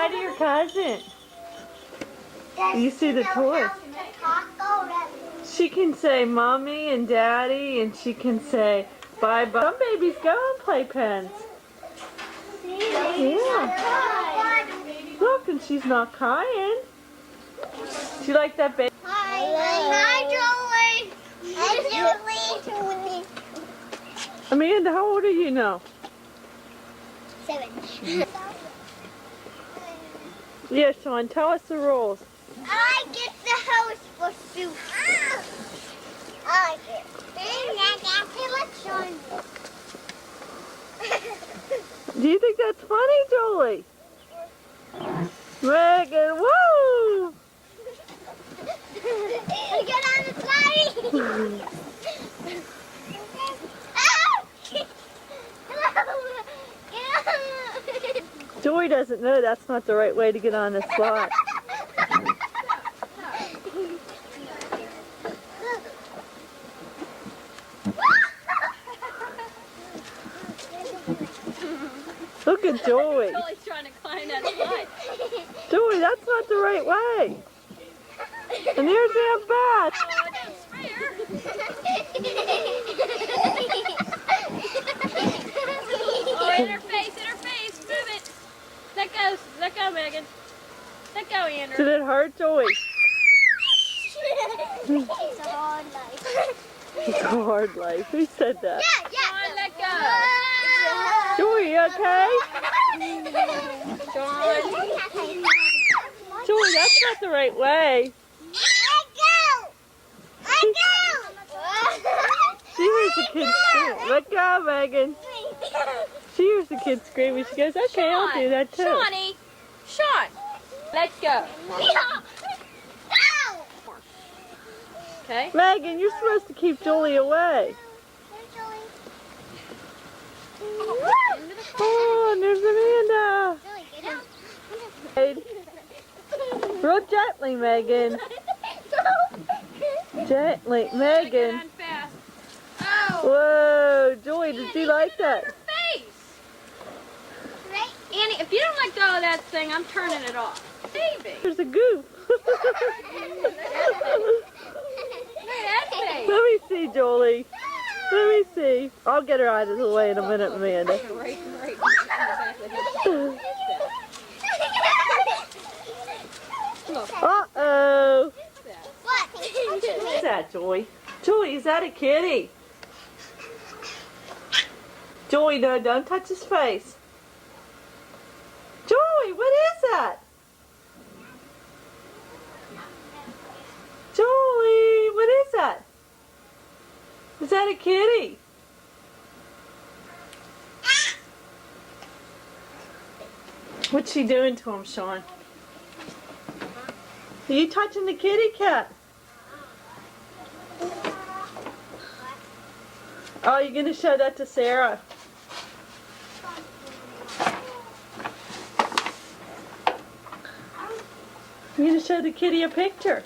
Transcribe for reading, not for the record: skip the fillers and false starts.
hi to your cousin. You see the toy. She can say mommy and daddy, and she can say bye bye. Some babies go on playpens. Yeah. Look, and she's not crying. She like that baby. Hi, Julie. Hi, Julie. Amanda, how old are you now? 7. Yeah, Sean, tell us the rules. I get the house for soup. I get. Do you think that's funny, Julie? Megan, woo! Get on the slide. Joey doesn't know that's not the right way to get on the slide. Look at Joey. Joey's trying to climb that slide. Joey, that's not the right way. And there's Aunt Beth. Oh, don't spray her. Oh, in her face, move it. Let go, Megan. Let go, Andrew. Did it hurt, Joey? It's a hard life. It's a hard life. Who said that? Come on, let go. Joey, you okay? Joey, that's not the right way. She hears the kids scream. Let go, Megan. She hears the kids screaming. She goes, okay, I'll do that too. Sean, let go. Okay. Megan, you're supposed to keep Julie away. Oh, and there's Amanda. Real gently, Megan. Gently, Megan. Get on fast. Oh, Whoa, Julie, did you like that? her face. Annie, if you don't let go of that thing, I'm turning it off. Baby. There's a goof. Look at that face. Let me see, Julie. Let me see. I'll get her out of the way in a minute, Amanda. Right. Uh-oh. What? What's that, Joey? Joey, is that a kitty? Joey, no, don't touch his face. Joey, what is that? Joey, what is that? Is that a kitty? What's she doing to him, Sean? Are you touching the kitty cat? Oh, you're going to show that to Sarah. You're going to show the kitty a picture.